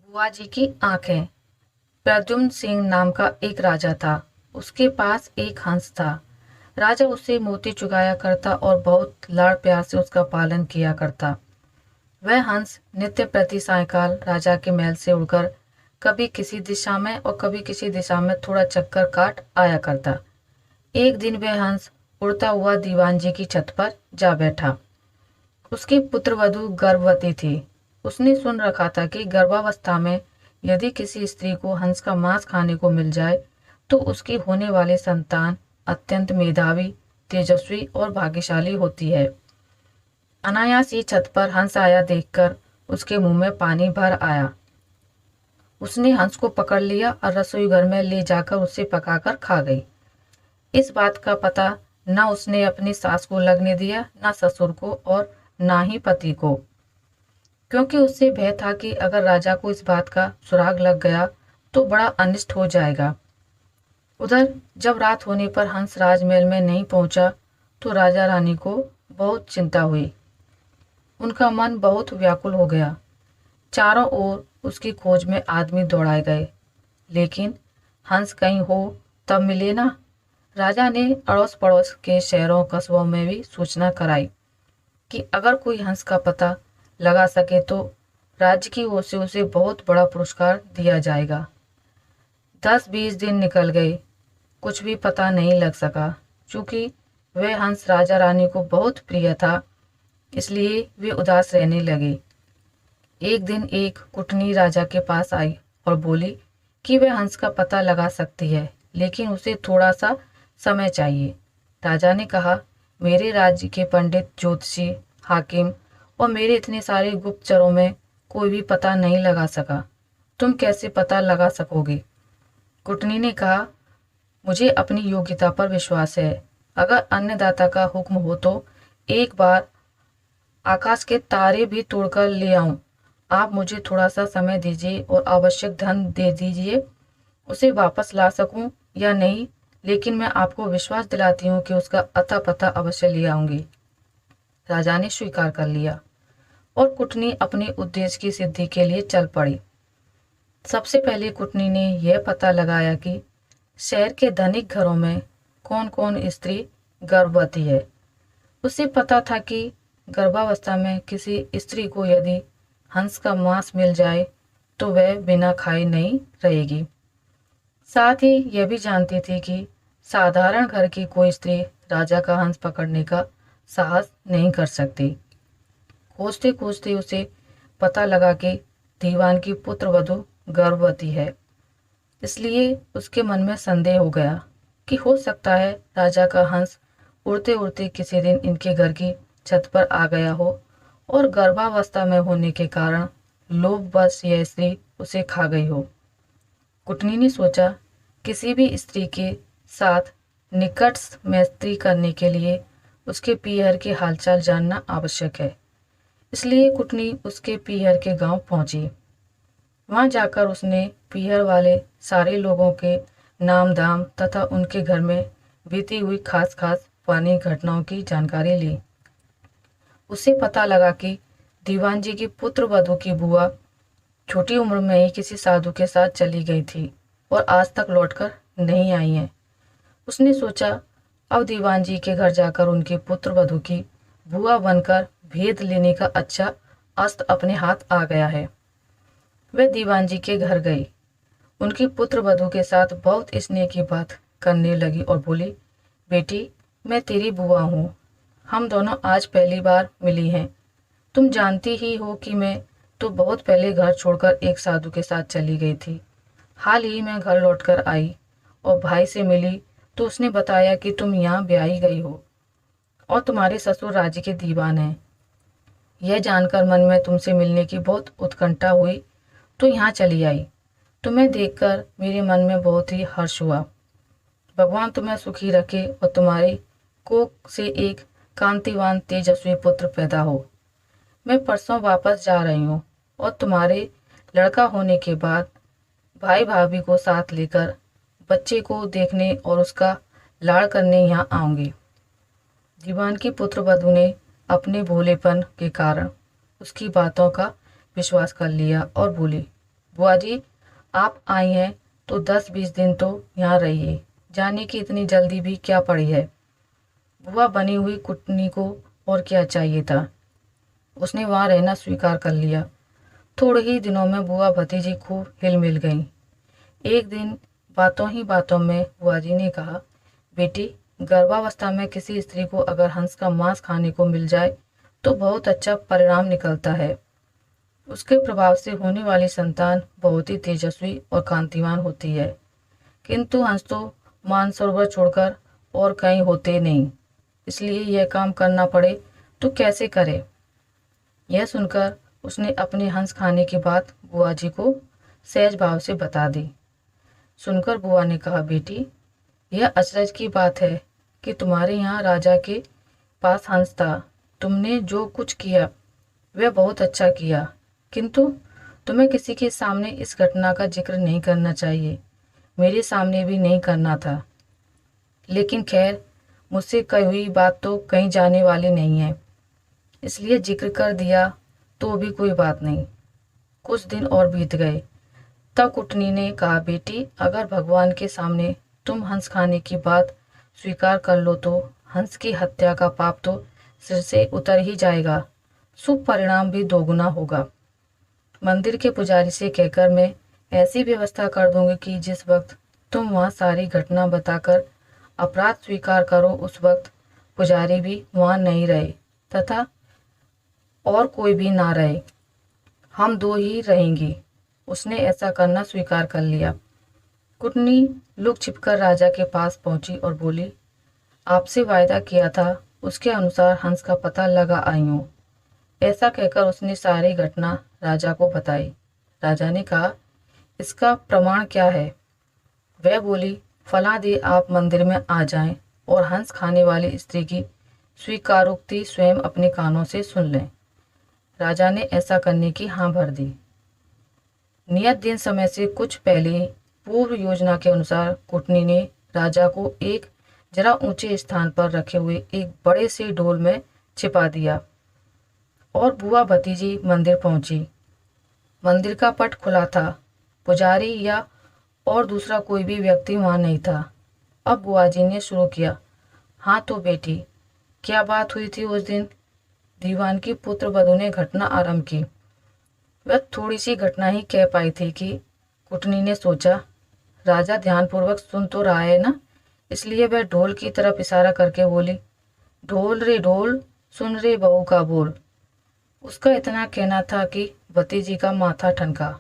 बुआ जी की आंखें। प्रद्युम्न सिंह नाम का एक राजा था। उसके पास एक हंस था। राजा उसे मोती चुगाया करता और बहुत लाड़ प्यार से उसका पालन किया करता। वह हंस नित्य प्रति सायंकाल राजा के महल से उड़कर कभी किसी दिशा में और कभी किसी दिशा में थोड़ा चक्कर काट आया करता। एक दिन वह हंस उड़ता हुआ दीवान जी की छत पर जा बैठा। उसकी पुत्रवधू गर्भवती थी। उसने सुन रखा था कि गर्भावस्था में यदि किसी स्त्री को हंस का मांस खाने को मिल जाए तो उसकी होने वाली संतान अत्यंत मेधावी, तेजस्वी और भाग्यशाली होती है। अनायास ही छत पर हंस आया देखकर उसके मुंह में पानी भर आया। उसने हंस को पकड़ लिया और रसोई घर में ले जाकर उसे पकाकर खा गई। इस बात का पता न उसने अपनी सास को लगने दिया, न ससुर को और न ही पति को, क्योंकि उससे भय था कि अगर राजा को इस बात का सुराग लग गया तो बड़ा अनिष्ट हो जाएगा। उधर जब रात होने पर हंस राजमहल में नहीं पहुंचा तो राजा रानी को बहुत चिंता हुई। उनका मन बहुत व्याकुल हो गया। चारों ओर उसकी खोज में आदमी दौड़ाए गए, लेकिन हंस कहीं हो तब मिले ना। राजा ने अड़ोस पड़ोस के शहरों कस्बों में भी सूचना कराई कि अगर कोई हंस का पता लगा सके तो राज्य की ओर से उसे बहुत बड़ा पुरस्कार दिया जाएगा। 10-20 दिन निकल गए, कुछ भी पता नहीं लग सका। चूंकि वह हंस राजा रानी को बहुत प्रिय था, इसलिए वे उदास रहने लगे। एक दिन एक कुटनी राजा के पास आई और बोली कि वह हंस का पता लगा सकती है, लेकिन उसे थोड़ा सा समय चाहिए। राजा ने कहा, मेरे राज्य के पंडित, ज्योतिषी, हाकिम और मेरे इतने सारे गुप्तचरों में कोई भी पता नहीं लगा सका। तुम कैसे पता लगा सकोगे? कुटनी ने कहा, मुझे अपनी योग्यता पर विश्वास है। अगर अन्नदाता का हुक्म हो तो एक बार आकाश के तारे भी तोड़कर ले आऊं। आप मुझे थोड़ा सा समय दीजिए और आवश्यक धन दे दीजिए। उसे वापस ला सकूं या नहीं, लेकिन मैं आपको विश्वास दिलाती हूँ कि उसका अता पता अवश्य ले आऊंगी। राजा ने स्वीकार कर लिया और कुटनी अपने उद्देश्य की सिद्धि के लिए चल पड़ी। सबसे पहले कुटनी ने यह पता लगाया कि शहर के धनिक घरों में कौन कौन स्त्री गर्भवती है। उसे पता था कि गर्भावस्था में किसी स्त्री को यदि हंस का मांस मिल जाए तो वह बिना खाए नहीं रहेगी। साथ ही यह भी जानती थी कि साधारण घर की कोई स्त्री राजा का हंस पकड़ने का साहस नहीं कर सकती। खोजते खोजते उसे पता लगा कि दीवान की पुत्रवधू गर्भवती है। इसलिए उसके मन में संदेह हो गया कि हो सकता है राजा का हंस उड़ते उड़ते किसी दिन इनके घर की छत पर आ गया हो और गर्भावस्था में होने के कारण लोभवश यह स्त्री उसे खा गई हो। कुटनी ने सोचा, किसी भी स्त्री के साथ निकट मैत्री करने के लिए उसके पीहर के हालचाल जानना आवश्यक है। इसलिए कुटनी उसके पीहर के गांव पहुंची। वहां जाकर उसने पीहर वाले सारे लोगों के नाम दाम तथा उनके घर में बीती हुई खास खास पुरानी घटनाओं की जानकारी ली। उसे पता लगा कि दीवान जी की पुत्र वधू की बुआ छोटी उम्र में ही किसी साधु के साथ चली गई थी और आज तक लौटकर नहीं आई है। उसने सोचा, अब दीवान जी के घर जाकर उनके पुत्र वधू की बुआ बनकर भेद लेने का अच्छा अस्त्र अपने हाथ आ गया है। वह दीवान जी के घर गई, उनकी पुत्र वधू के साथ बहुत स्नेह की बात करने लगी और बोली, बेटी, मैं तेरी बुआ हूँ। हम दोनों आज पहली बार मिली हैं। तुम जानती ही हो कि मैं तो बहुत पहले घर छोड़कर एक साधु के साथ चली गई थी। हाल ही में घर लौटकर आई और भाई से मिली तो उसने बताया कि तुम यहाँ ब्याही गई हो और तुम्हारे ससुर राज्य के दीवान हैं। यह जानकर मन में तुमसे मिलने की बहुत उत्कंठा हुई तो यहाँ चली आई। तुम्हें देखकर मेरे मन में बहुत ही हर्ष हुआ। भगवान तुम्हें सुखी रखे और तुम्हारी कोख से एक कांतिवान तेजस्वी पुत्र पैदा हो। मैं परसों वापस जा रही हूँ और तुम्हारे लड़का होने के बाद भाई भाभी को साथ लेकर बच्चे को देखने और उसका लाड़ करने यहाँ आऊंगी। दीवान की पुत्र वधू ने अपने भोलेपन के कारण उसकी बातों का विश्वास कर लिया और बोली, बुआ जी, आप आई हैं तो 10-20 दिन तो यहाँ रहिए, जाने की इतनी जल्दी भी क्या पड़ी है। बुआ बनी हुई कुटनी को और क्या चाहिए था, उसने वहाँ रहना स्वीकार कर लिया। थोड़े ही दिनों में बुआ भतीजी खूब हिल मिल गईं। एक दिन बातों ही बातों में बुआ जी ने कहा, बेटी, गर्भावस्था में किसी स्त्री को अगर हंस का मांस खाने को मिल जाए तो बहुत अच्छा परिणाम निकलता है। उसके प्रभाव से होने वाली संतान बहुत ही तेजस्वी और कांतिवान होती है। किंतु हंस तो मानसरोवर छोड़कर और कहीं होते नहीं, इसलिए यह काम करना पड़े तो कैसे करे। यह सुनकर उसने अपने हंस खाने की बात बुआ जी को सहज भाव से बता दी। सुनकर बुआ ने कहा, बेटी, यह अचरज की बात है कि तुम्हारे यहाँ राजा के पास हंस था। तुमने जो कुछ किया वह बहुत अच्छा किया, किंतु तुम्हें किसी के सामने इस घटना का जिक्र नहीं करना चाहिए। मेरे सामने भी नहीं करना था, लेकिन खैर, मुझसे कही हुई बात तो कहीं जाने वाली नहीं है, इसलिए जिक्र कर दिया तो भी कोई बात नहीं। कुछ दिन और बीत गए। तब कुटनी ने कहा, बेटी, अगर भगवान के सामने तुम हंस खाने की बात स्वीकार कर लो तो हंस की हत्या का पाप तो सिर से उतर ही जाएगा, शुभ परिणाम भी दोगुना होगा। मंदिर के पुजारी से कहकर मैं ऐसी व्यवस्था कर दूंगी कि जिस वक्त तुम वहाँ सारी घटना बताकर अपराध स्वीकार करो उस वक्त पुजारी भी वहाँ नहीं रहे तथा और कोई भी ना रहे, हम दो ही रहेंगे। उसने ऐसा करना स्वीकार कर लिया। कुटनी लुक छिपकर राजा के पास पहुंची और बोली, आपसे वायदा किया था उसके अनुसार हंस का पता लगा आई हूँ। ऐसा कहकर उसने सारी घटना राजा को बताई। राजा ने कहा, इसका प्रमाण क्या है। वह बोली, फला दे आप मंदिर में आ जाएं और हंस खाने वाली स्त्री की स्वीकारोक्ति स्वयं अपने कानों से सुन लें। राजा ने ऐसा करने की हाँ भर दी। नियत दिन समय से कुछ पहले पूर्व योजना के अनुसार कुटनी ने राजा को एक जरा ऊंचे स्थान पर रखे हुए एक बड़े से ढोल में छिपा दिया और बुआ भतीजी मंदिर पहुंची। मंदिर का पट खुला था। पुजारी या और दूसरा कोई भी व्यक्ति वहां नहीं था। अब बुआ जी ने शुरू किया, हाँ तो बेटी, क्या बात हुई थी उस दिन। दीवान की पुत्र वधू ने घटना आरंभ की। वह थोड़ी सी घटना ही कह पाई थी कि कुटनी ने सोचा, राजा ध्यानपूर्वक सुन तो रहा है ना, इसलिए वह ढोल की तरफ इशारा करके बोली, ढोल रे ढोल, सुन रे बहू का बोल। उसका इतना कहना था कि भतीजी का माथा ठनका।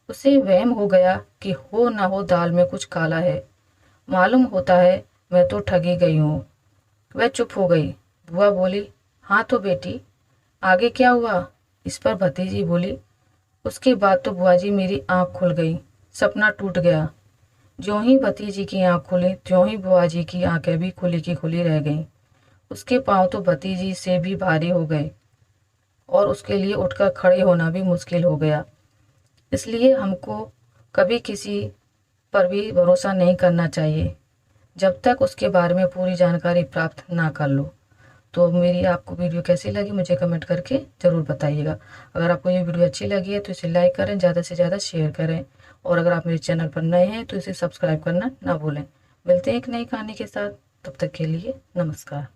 उसे वहम हो गया कि हो ना हो दाल में कुछ काला है। मालूम होता है मैं तो ठगी गई हूँ। वह चुप हो गई। बुआ बोली, हाँ तो बेटी, आगे क्या हुआ। इस पर भतीजी बोली, उसके बाद तो बुआ जी मेरी आँख खुल गई, सपना टूट गया। ज्यों ही भतीजी की आँख खुली त्यों ही बुआ जी की आंखें भी खुली की खुली रह गईं। उसके पाँव तो भतीजी से भी भारी हो गए और उसके लिए उठकर खड़े होना भी मुश्किल हो गया। इसलिए हमको कभी किसी पर भी भरोसा नहीं करना चाहिए जब तक उसके बारे में पूरी जानकारी प्राप्त ना कर लो। तो मेरी आपको वीडियो कैसी लगी मुझे कमेंट करके ज़रूर बताइएगा। अगर आपको ये वीडियो अच्छी लगी है तो इसे लाइक करें, ज़्यादा से ज़्यादा शेयर करें और अगर आप मेरे चैनल पर नए हैं तो इसे सब्सक्राइब करना ना भूलें। मिलते हैं एक नई कहानी के साथ, तब तक के लिए नमस्कार।